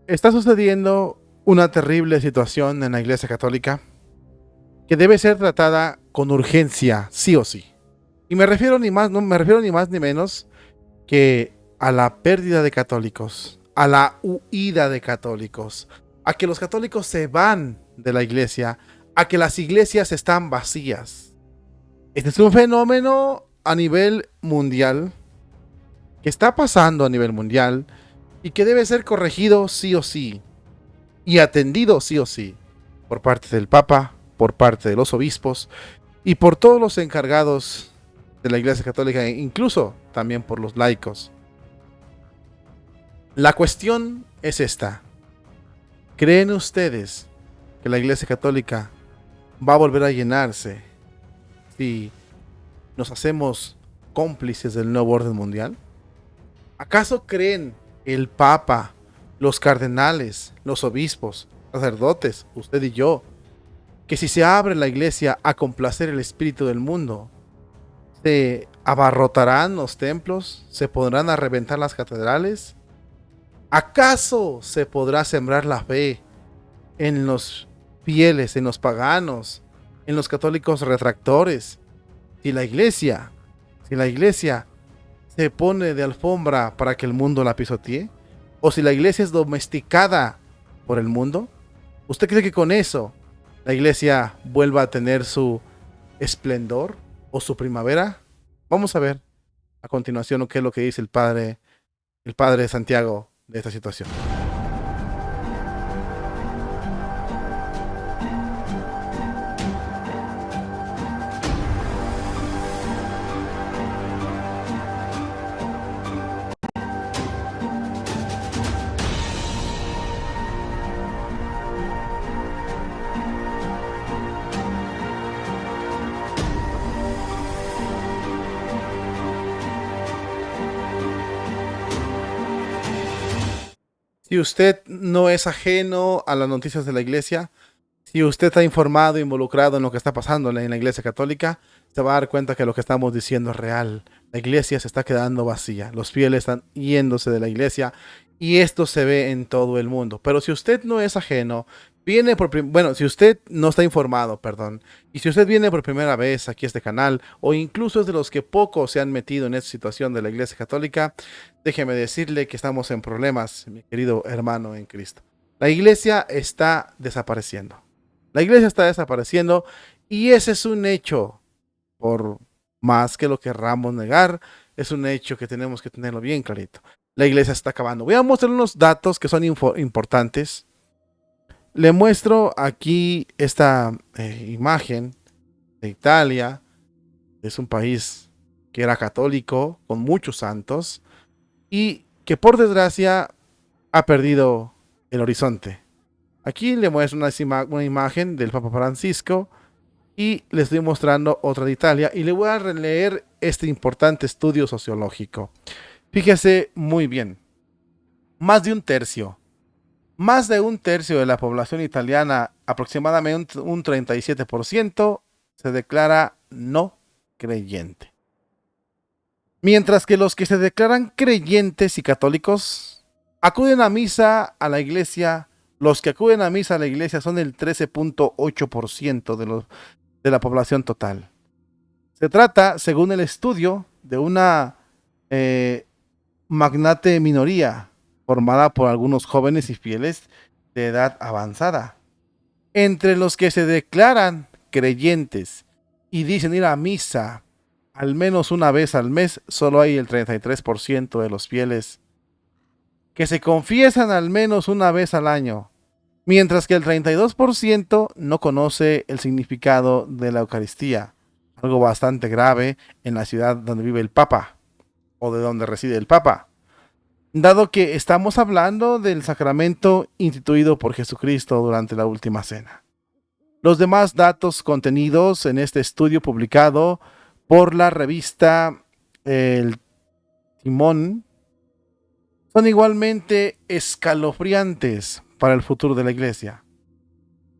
Está sucediendo una terrible situación en la Iglesia Católica que debe ser tratada con urgencia, sí o sí. Y me refiero ni más, no me refiero ni más ni menos que a la pérdida de católicos, a la huida de católicos, a que los católicos se van de la iglesia, a que las iglesias están vacías. Este es un fenómeno a nivel mundial, que está pasando a nivel mundial y que debe ser corregido sí o sí y atendido sí o sí por parte del Papa, por parte de los obispos y por todos los encargados de la Iglesia Católica, e incluso también por los laicos. La cuestión es esta: ¿creen ustedes que la Iglesia Católica va a volver a llenarse si nos hacemos cómplices del nuevo orden mundial? ¿Acaso creen el Papa, los cardenales, los obispos, sacerdotes, usted y yo, que si se abre la iglesia a complacer el espíritu del mundo, se abarrotarán los templos, se podrán a reventar las catedrales? ¿Acaso se podrá sembrar la fe en los fieles, en los paganos, en los católicos retractores? Si la iglesia se pone de alfombra para que el mundo la pisotee, o si la iglesia es domesticada por el mundo, ¿usted cree que con eso la iglesia vuelva a tener su esplendor o su primavera? Vamos a ver a continuación qué es lo que dice el padre Santiago de esta situación. Si usted no es ajeno a las noticias de la iglesia, si usted está informado e involucrado en lo que está pasando en la iglesia católica, se va a dar cuenta que lo que estamos diciendo es real. La iglesia se está quedando vacía, los fieles están yéndose de la iglesia y esto se ve en todo el mundo. Pero si usted no es ajeno, si usted no está informado, perdón, y si usted viene por primera vez aquí a este canal, o incluso es de los que poco se han metido en esta situación de la iglesia católica, déjeme decirle que estamos en problemas, mi querido hermano en Cristo. La iglesia está desapareciendo. La iglesia está desapareciendo y ese es un hecho, por más que lo querramos negar, es un hecho que tenemos que tenerlo bien clarito. La iglesia está acabando. Voy a mostrar unos datos que son importantes. Le muestro aquí esta imagen de Italia. Es un país que era católico, con muchos santos, y que por desgracia ha perdido el horizonte. Aquí le muestro una imagen del Papa Francisco y le estoy mostrando otra de Italia y le voy a releer este importante estudio sociológico. Fíjese muy bien, más de un tercio de la población italiana, aproximadamente un 37%, se declara no creyente. Mientras que los que se declaran creyentes y católicos acuden a misa a la iglesia. Los que acuden a misa a la iglesia son el 13.8% de la población total. Se trata, según el estudio, de una magnate minoría formada por algunos jóvenes y fieles de edad avanzada. Entre los que se declaran creyentes y dicen ir a misa al menos una vez al mes, solo hay el 33% de los fieles que se confiesan al menos una vez al año, mientras que el 32% no conoce el significado de la Eucaristía, algo bastante grave en la ciudad donde vive el Papa, o de donde reside el Papa, dado que estamos hablando del sacramento instituido por Jesucristo durante la última cena. Los demás datos contenidos en este estudio publicado por la revista El Timón son igualmente escalofriantes para el futuro de la iglesia.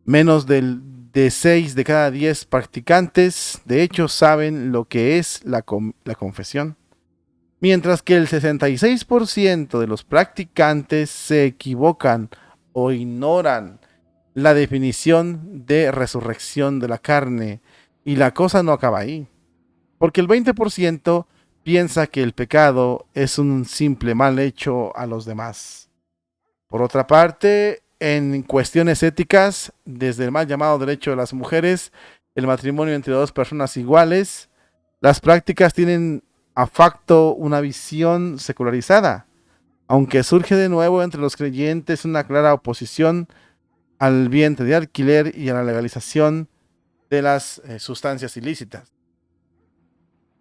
Menos de 6 de cada 10 practicantes, de hecho, saben lo que es la confesión. mientras que el 66% de los practicantes se equivocan o ignoran la definición de resurrección de la carne. Y la cosa no acaba ahí, porque el 20% piensa que el pecado es un simple mal hecho a los demás. Por otra parte, en cuestiones éticas, desde el mal llamado derecho de las mujeres, el matrimonio entre dos personas iguales, las prácticas tienen a facto una visión secularizada, aunque surge de nuevo entre los creyentes una clara oposición al vientre de alquiler y a la legalización de las sustancias ilícitas.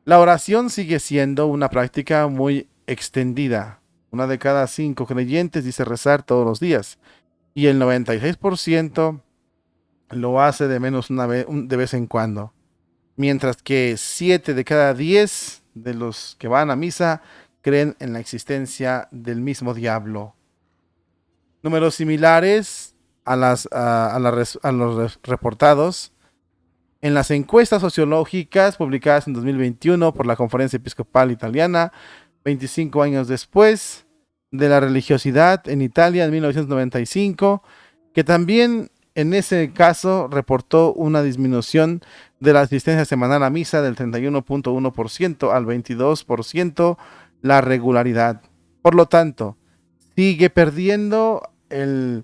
La oración sigue siendo una práctica muy extendida. Una de cada 5 creyentes dice rezar todos los días y el 96% lo hace de menos de vez en cuando, mientras que 7 de cada 10 de los que van a misa creen en la existencia del mismo diablo. Números similares a los reportados en las encuestas sociológicas publicadas en 2021 por la Conferencia Episcopal Italiana, 25 años después de la religiosidad en Italia en 1995, que también en ese caso reportó una disminución de la asistencia semanal a misa del 31.1% al 22% la regularidad. Por lo tanto, sigue perdiendo el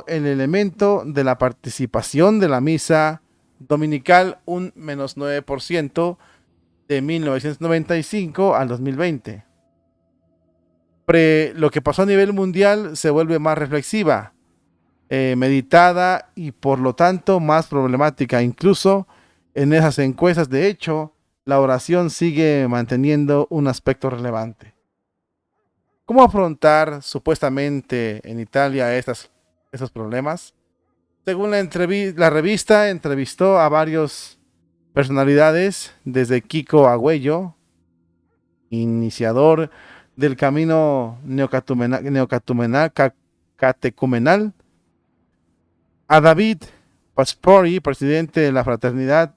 elemento de la participación de la misa dominical, un menos 9% de 1995 al 2020. Lo que pasó a nivel mundial se vuelve más reflexiva, meditada y por lo tanto más problemática. Incluso en esas encuestas, de hecho, la oración sigue manteniendo un aspecto relevante. ¿Cómo afrontar supuestamente en Italia estos problemas? Según la revista, entrevistó a varias personalidades, desde Kiko Agüello, iniciador del camino catecumenal, a David Paspori, presidente de la Fraternidad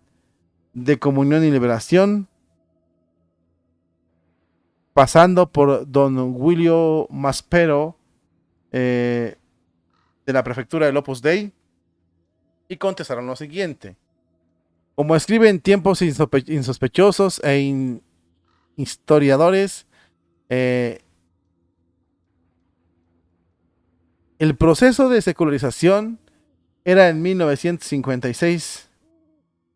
de Comunión y Liberación, pasando por don William Maspero, de la prefectura del Opus Dei, y contestaron lo siguiente. Como escribe en tiempos insospechosos e historiadores, el proceso de secularización era en 1956.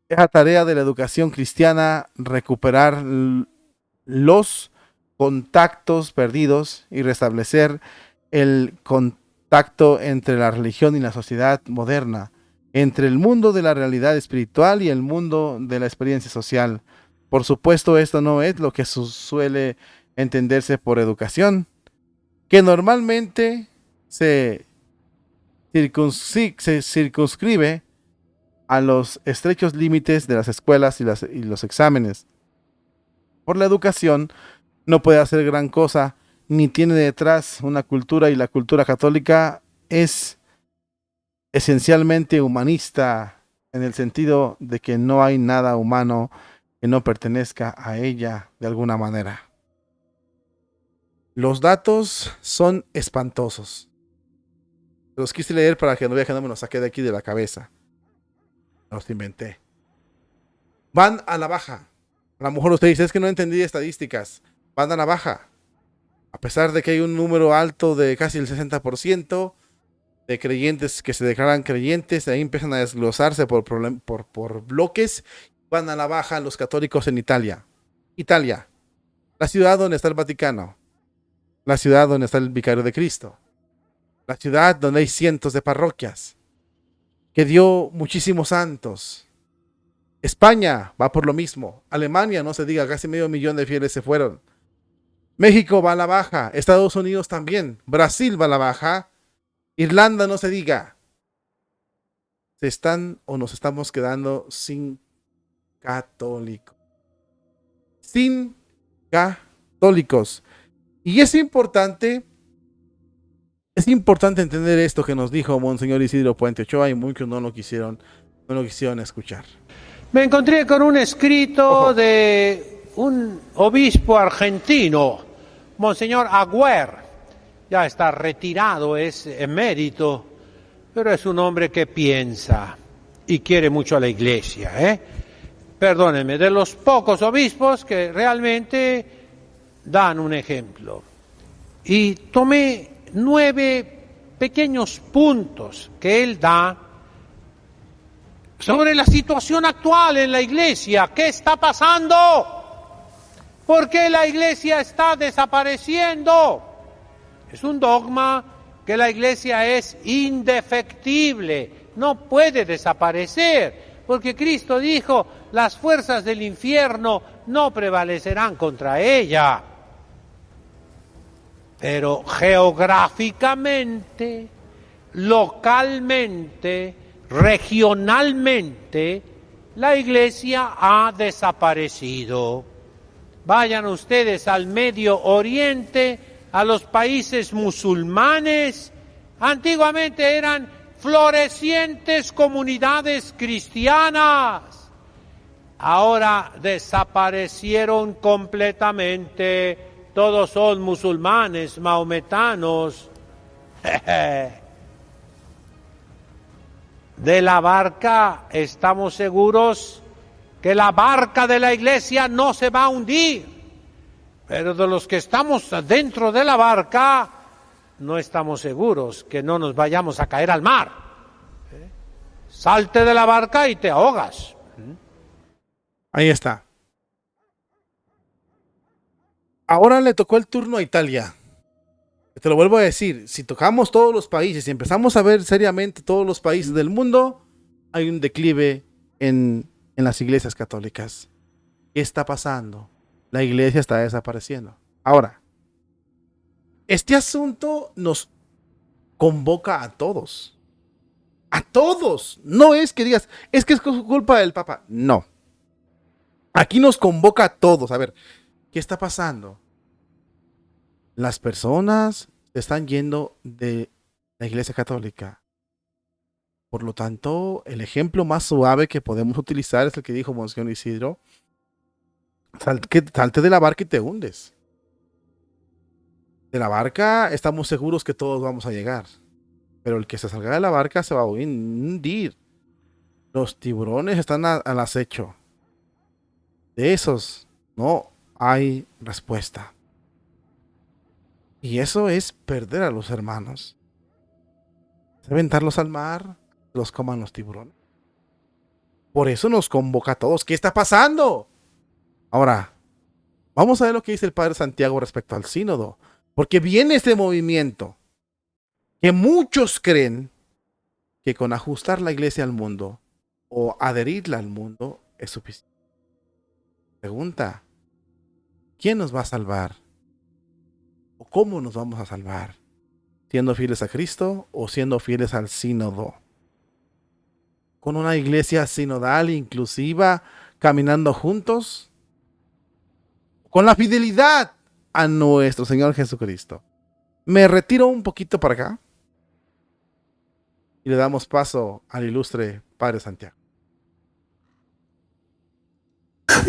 Esa tarea de la educación cristiana, recuperar los contactos perdidos y restablecer el contacto entre la religión y la sociedad moderna, entre el mundo de la realidad espiritual y el mundo de la experiencia social. Por supuesto, esto no es lo que suele entenderse por educación, que normalmente se circunscribe a los estrechos límites de las escuelas y los exámenes. Por la educación no puede hacer gran cosa, ni tiene detrás una cultura, y la cultura católica es esencialmente humanista, en el sentido de que no hay nada humano que no pertenezca a ella de alguna manera. Los datos son espantosos. Los quise leer para que no vea que no me los saqué de aquí de la cabeza. Los inventé. Van a la baja. A lo mejor usted dice, es que no entendí estadísticas. Van a la baja. A pesar de que hay un número alto de casi el 60% de creyentes que se declaran creyentes, ahí empiezan a desglosarse por bloques. Van a la baja los católicos en Italia. Italia, la ciudad donde está el Vaticano, la ciudad donde está el Vicario de Cristo, la ciudad donde hay cientos de parroquias, que dio muchísimos santos. España va por lo mismo. Alemania, no se diga, casi 500,000 de fieles se fueron. México va a la baja. Estados Unidos también. Brasil va a la baja. Irlanda, no se diga. Nos estamos quedando sin católicos. Sin católicos. Y es importante entender esto que nos dijo Monseñor Isidro Puente Ochoa, y muchos no lo quisieron escuchar. Me encontré con un escrito de un obispo argentino, Monseñor Agüer, ya está retirado, es emérito, pero es un hombre que piensa y quiere mucho a la Iglesia, Perdónenme, de los pocos obispos que realmente dan un ejemplo. Y tomé 9 pequeños puntos que él da sobre la situación actual en la Iglesia. ¿Qué está pasando? ¿Por qué la Iglesia está desapareciendo? Es un dogma que la Iglesia es indefectible, no puede desaparecer, porque Cristo dijo, las fuerzas del infierno no prevalecerán contra ella. Pero geográficamente, localmente, regionalmente, la Iglesia ha desaparecido. Vayan ustedes al Medio Oriente, a los países musulmanes. Antiguamente eran florecientes comunidades cristianas. Ahora desaparecieron completamente. Todos son musulmanes, maometanos. De la barca estamos seguros que la barca de la Iglesia no se va a hundir, pero de los que estamos dentro de la barca no estamos seguros que no nos vayamos a caer al mar. Salte de la barca y te ahogas. Ahí está. Ahora le tocó el turno a Italia. Te lo vuelvo a decir, si tocamos todos los países y empezamos a ver seriamente todos los países del mundo, hay un declive en las iglesias católicas. ¿Qué está pasando? La iglesia está desapareciendo. Ahora, este asunto nos convoca a todos. A todos. No es que digas, es que es culpa del Papa. No. Aquí nos convoca a todos. A ver, ¿qué está pasando? Las personas se están yendo de la iglesia católica. Por lo tanto, el ejemplo más suave que podemos utilizar es el que dijo Monseñor Isidro. Salte de la barca y te hundes. De la barca estamos seguros que todos vamos a llegar. Pero el que se salga de la barca se va a hundir. Los tiburones están al acecho. De esos no hay respuesta. Y eso es perder a los hermanos. Aventarlos al mar, los coman los tiburones. Por eso nos convoca a todos. ¿Qué está pasando? Ahora, vamos a ver lo que dice el Padre Santiago respecto al sínodo. Porque viene este movimiento que muchos creen que con ajustar la iglesia al mundo o adherirla al mundo es suficiente. Pregunta, ¿quién nos va a salvar? ¿O cómo nos vamos a salvar? ¿Siendo fieles a Cristo o siendo fieles al sínodo? ¿Con una iglesia sinodal inclusiva, caminando juntos? ¿Con la fidelidad a nuestro Señor Jesucristo? Me retiro un poquito para acá y le damos paso al ilustre Padre Santiago.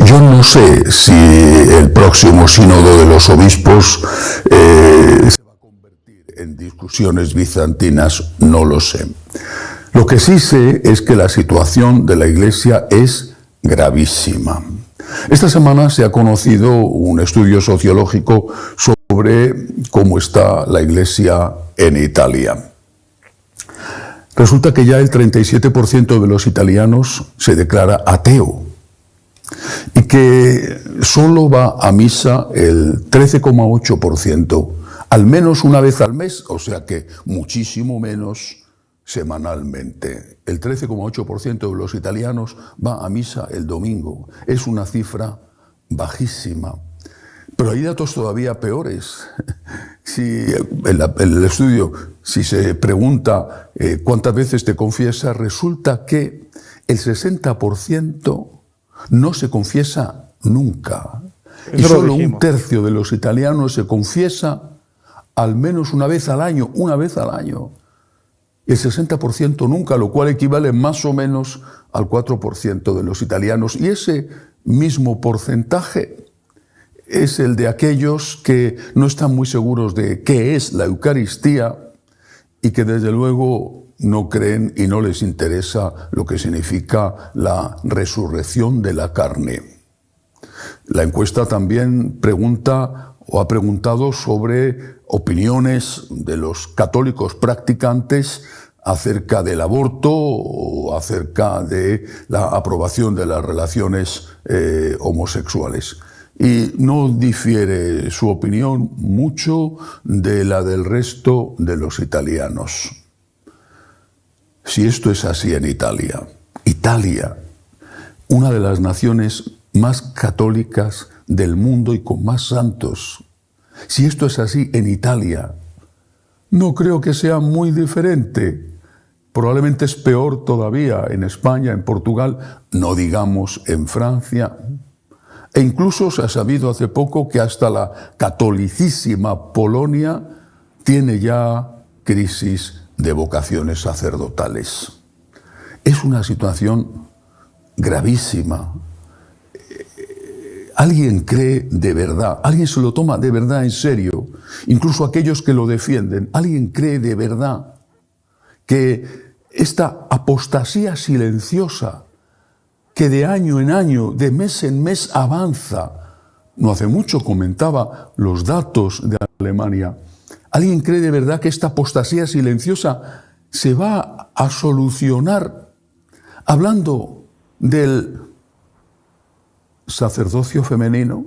Yo no sé si el próximo sínodo de los obispos se va a convertir en discusiones bizantinas, no lo sé. Lo que sí sé es que la situación de la Iglesia es gravísima. Esta semana se ha conocido un estudio sociológico sobre cómo está la Iglesia en Italia. Resulta que ya el 37% de los italianos se declara ateo y que solo va a misa el 13,8%, al menos una vez al mes, o sea que muchísimo menos semanalmente. El 13,8% de los italianos va a misa el domingo. Es una cifra bajísima. Pero hay datos todavía peores. Si el estudio, si se pregunta cuántas veces te confiesas, resulta que el 60% no se confiesa nunca. Y solo un tercio de los italianos se confiesa al menos una vez al año. El 60% nunca, lo cual equivale más o menos al 4% de los italianos. Y ese mismo porcentaje es el de aquellos que no están muy seguros de qué es la Eucaristía y que desde luego no creen y no les interesa lo que significa la resurrección de la carne. La encuesta también pregunta o ha preguntado sobre opiniones de los católicos practicantes acerca del aborto o acerca de la aprobación de las relaciones homosexuales. Y no difiere su opinión mucho de la del resto de los italianos. Si esto es así en Italia, una de las naciones más católicas del mundo y con más santos, si esto es así en Italia, no creo que sea muy diferente. Probablemente es peor todavía en España, en Portugal, no digamos en Francia. E incluso se ha sabido hace poco que hasta la catolicísima Polonia tiene ya crisis de vocaciones sacerdotales. Es una situación gravísima. ¿Alguien cree de verdad? ¿Alguien se lo toma de verdad en serio? Incluso aquellos que lo defienden. ¿Alguien cree de verdad que esta apostasía silenciosa que de año en año, de mes en mes avanza? No hace mucho comentaba los datos de Alemania. ¿Alguien cree de verdad que esta apostasía silenciosa se va a solucionar hablando del sacerdocio femenino?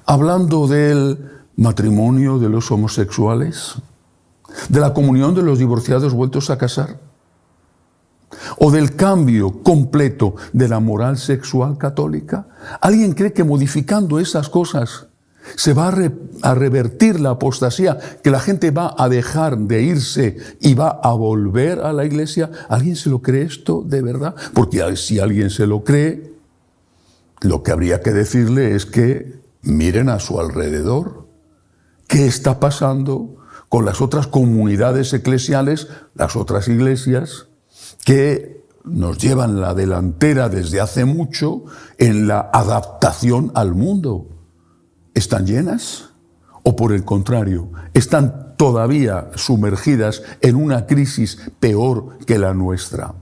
¿Hablando del matrimonio de los homosexuales? ¿De la comunión de los divorciados vueltos a casar? ¿O del cambio completo de la moral sexual católica? ¿Alguien cree que modificando esas cosas se va a revertir la apostasía, que la gente va a dejar de irse y va a volver a la iglesia? ¿Alguien se lo cree esto de verdad? Porque si alguien se lo cree, lo que habría que decirle es que miren a su alrededor. ¿Qué está pasando con las otras comunidades eclesiales, las otras iglesias, que nos llevan la delantera desde hace mucho en la adaptación al mundo? ¿Están llenas? ¿O por el contrario, están todavía sumergidas en una crisis peor que la nuestra?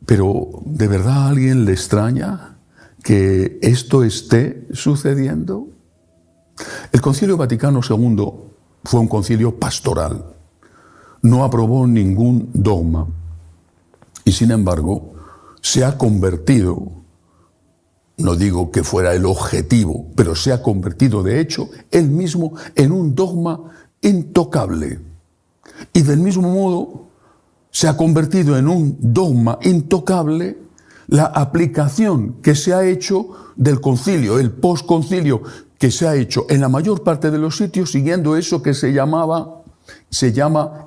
Pero ¿de verdad a alguien le extraña que esto esté sucediendo? El Concilio Vaticano II fue un concilio pastoral. No aprobó ningún dogma y, sin embargo, se ha convertido, no digo que fuera el objetivo, pero se ha convertido, de hecho, él mismo en un dogma intocable. Y del mismo modo, se ha convertido en un dogma intocable la aplicación que se ha hecho del concilio, el posconcilio, que se ha hecho en la mayor parte de los sitios siguiendo eso que se llama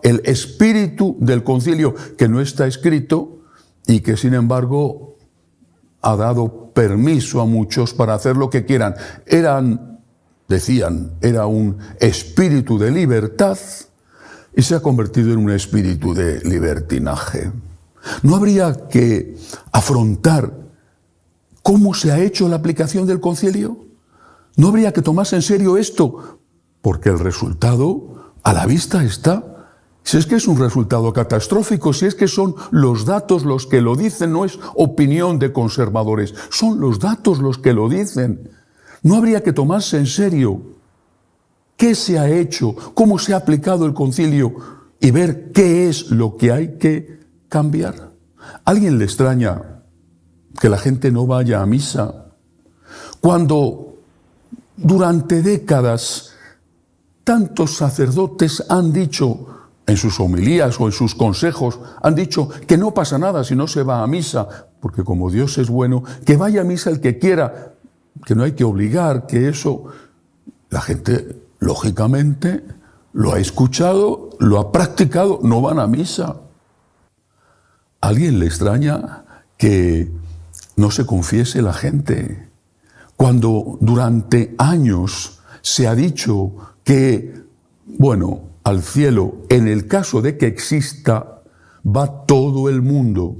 el espíritu del concilio, que no está escrito y que sin embargo ha dado permiso a muchos para hacer lo que quieran. Decían, era un espíritu de libertad y se ha convertido en un espíritu de libertinaje. ¿No habría que afrontar cómo se ha hecho la aplicación del concilio? ¿No habría que tomarse en serio esto? Porque el resultado a la vista está. Si es que es un resultado catastrófico, si es que son los datos los que lo dicen, no es opinión de conservadores, son los datos los que lo dicen. ¿No habría que tomarse en serio qué se ha hecho, cómo se ha aplicado el concilio y ver qué es lo que hay que cambiar? ¿A alguien le extraña que la gente no vaya a misa cuando durante décadas tantos sacerdotes han dicho en sus homilías o en sus consejos, han dicho que no pasa nada si no se va a misa, porque como Dios es bueno, que vaya a misa el que quiera, que no hay que obligar, que eso... La gente, lógicamente, lo ha escuchado, lo ha practicado, no van a misa. ¿A alguien le extraña que no se confiese la gente cuando durante años se ha dicho que, bueno, al cielo, en el caso de que exista, va todo el mundo?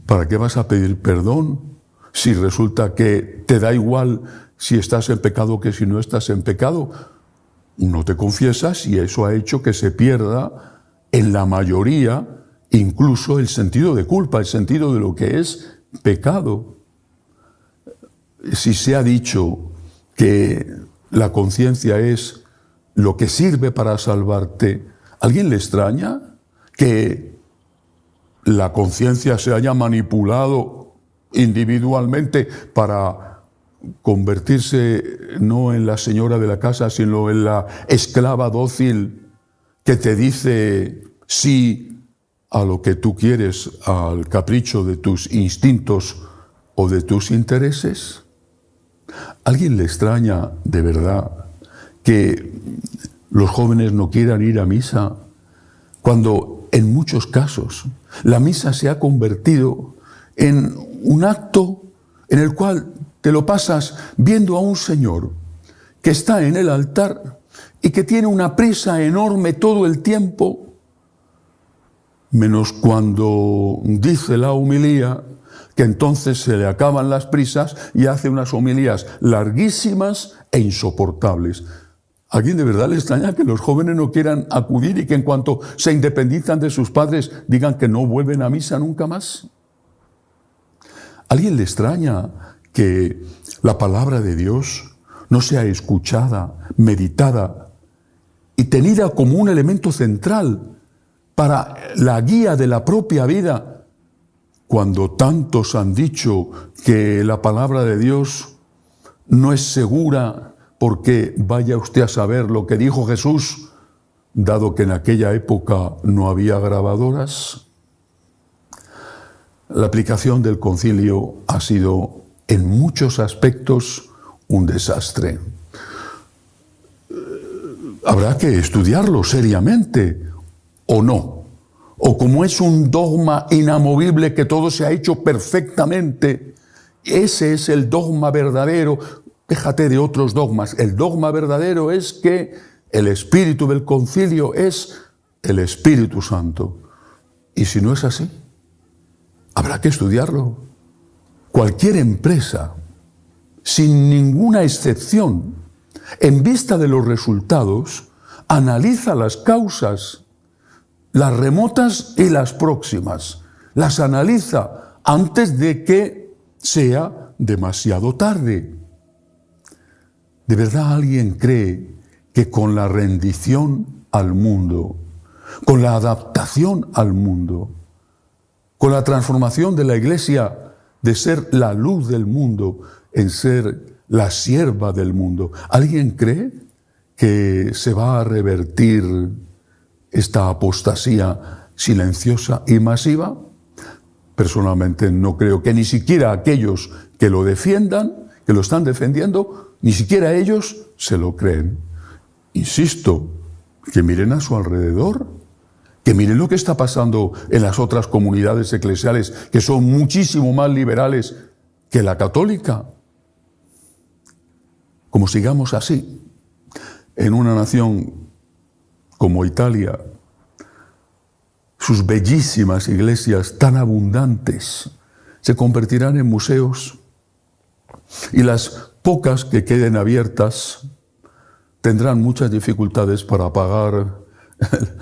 ¿Para qué vas a pedir perdón Si resulta que te da igual si estás en pecado que si no estás en pecado, no te confiesas y eso ha hecho que se pierda en la mayoría incluso el sentido de culpa, el sentido de lo que es pecado. Si se ha dicho que la conciencia es lo que sirve para salvarte, ¿a alguien le extraña que la conciencia se haya manipulado individualmente para convertirse no en la señora de la casa, sino en la esclava dócil que te dice sí a lo que tú quieres, al capricho de tus instintos o de tus intereses? ¿A alguien le extraña de verdad que los jóvenes no quieran ir a misa cuando en muchos casos la misa se ha convertido en un acto en el cual te lo pasas viendo a un señor que está en el altar y que tiene una prisa enorme todo el tiempo, menos cuando dice la homilía, que entonces se le acaban las prisas y hace unas homilías larguísimas e insoportables? ¿A alguien de verdad le extraña que los jóvenes no quieran acudir y que en cuanto se independizan de sus padres digan que no vuelven a misa nunca más? ¿A alguien le extraña que la palabra de Dios no sea escuchada, meditada y tenida como un elemento central para la guía de la propia vida, cuando tantos han dicho que la palabra de Dios no es segura porque vaya usted a saber lo que dijo Jesús, dado que en aquella época no había grabadoras? La aplicación del concilio ha sido en muchos aspectos un desastre. Habrá que estudiarlo seriamente, ¿o no? O como es un dogma inamovible que todo se ha hecho perfectamente, ese es el dogma verdadero. Déjate de otros dogmas. El dogma verdadero es que el espíritu del concilio es el Espíritu Santo. Y si no es así, habrá que estudiarlo. Cualquier empresa, sin ninguna excepción, en vista de los resultados, analiza las causas, las remotas y las próximas. Las analiza antes de que sea demasiado tarde. ¿De verdad alguien cree que con la rendición al mundo, con la adaptación al mundo, con la transformación de la Iglesia de ser la luz del mundo en ser la sierva del mundo, alguien cree que se va a revertir esta apostasía silenciosa y masiva? Personalmente no creo que ni siquiera aquellos que lo defiendan, que lo están defendiendo, ni siquiera ellos se lo creen. Insisto, que miren a su alrededor, que miren lo que está pasando en las otras comunidades eclesiales, que son muchísimo más liberales que la católica. Como sigamos así, en una nación como Italia, sus bellísimas iglesias tan abundantes se convertirán en museos y las pocas que queden abiertas tendrán muchas dificultades para pagar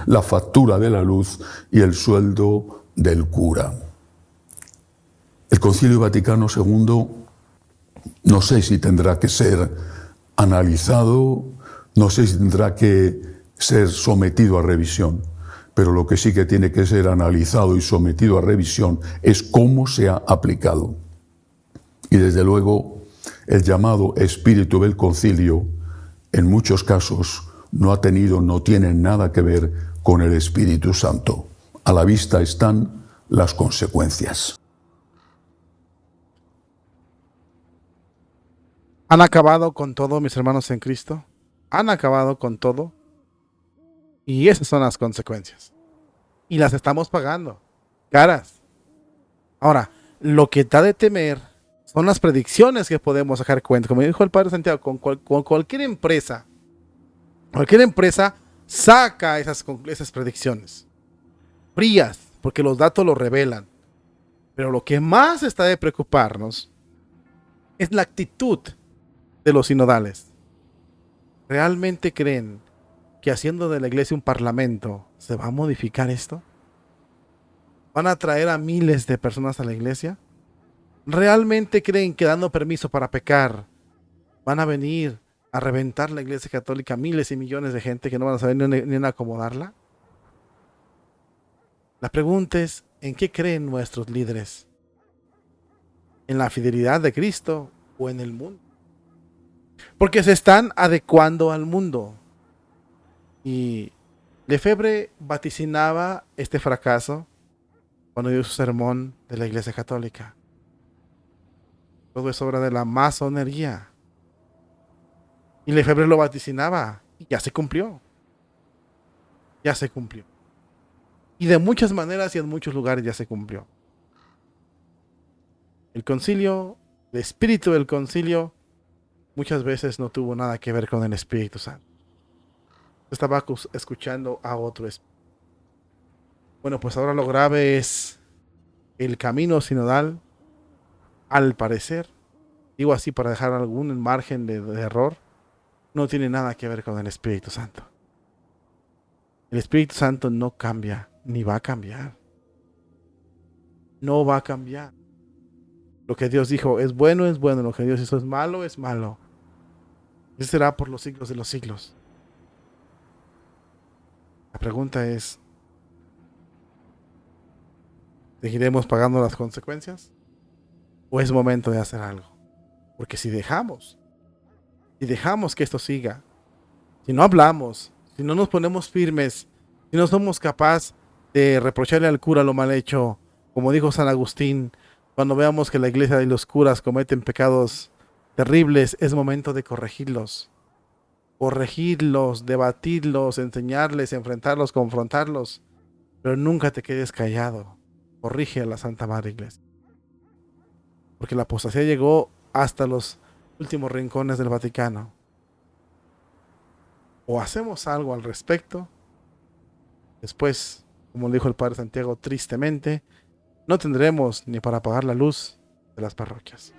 la factura de la luz y el sueldo del cura. El Concilio Vaticano II no sé si tendrá que ser analizado, no sé si tendrá que ser sometido a revisión, pero lo que sí que tiene que ser analizado y sometido a revisión es cómo se ha aplicado. Y desde luego, el llamado espíritu del concilio, en muchos casos, no tiene nada que ver con el Espíritu Santo. A la vista están las consecuencias. ¿Han acabado con todo, mis hermanos en Cristo? ¿Han acabado con todo? Y esas son las consecuencias. Y las estamos pagando, caras. Ahora, lo que da de temer son las predicciones que podemos sacar cuenta. Como dijo el Padre Santiago, con cualquier empresa saca esas predicciones frías, porque los datos lo revelan. Pero lo que más está de preocuparnos es la actitud de los sinodales. ¿Realmente creen que haciendo de la iglesia un parlamento se va a modificar esto? ¿Van a traer a miles de personas a la iglesia? ¿Realmente creen que dando permiso para pecar van a venir a reventar la iglesia católica miles y millones de gente que no van a saber ni en acomodarla? La pregunta es, ¿en qué creen nuestros líderes? ¿En la fidelidad de Cristo o en el mundo? Porque se están adecuando al mundo. Y Lefebvre vaticinaba este fracaso cuando dio su sermón de la iglesia católica. Todo es obra de la masonería. Y Lefebvre lo vaticinaba y ya se cumplió. Ya se cumplió. Y de muchas maneras y en muchos lugares ya se cumplió. El concilio, el espíritu del concilio, muchas veces no tuvo nada que ver con el Espíritu Santo. Estaba escuchando a otro espíritu. Bueno, pues ahora lo grave es el camino sinodal, al parecer, digo así para dejar algún margen de error, no tiene nada que ver con el Espíritu Santo. El Espíritu Santo no cambia, ni va a cambiar. No va a cambiar. Lo que Dios dijo es bueno, lo que Dios hizo es malo, es malo. Eso será por los siglos de los siglos. La pregunta es, ¿seguiremos pagando las consecuencias? ¿O es momento de hacer algo? Porque si dejamos que esto siga, si no hablamos, si no nos ponemos firmes, si no somos capaces de reprocharle al cura lo mal hecho, como dijo San Agustín, cuando veamos que la iglesia y los curas cometen pecados terribles, es momento de corregirlos, debatirlos, enseñarles, enfrentarlos, confrontarlos, pero nunca te quedes callado. Corrige a la Santa Madre Iglesia. Porque la apostasía llegó hasta los últimos rincones del Vaticano. O hacemos algo al respecto, después, como dijo el Padre Santiago tristemente, no tendremos ni para pagar la luz de las parroquias.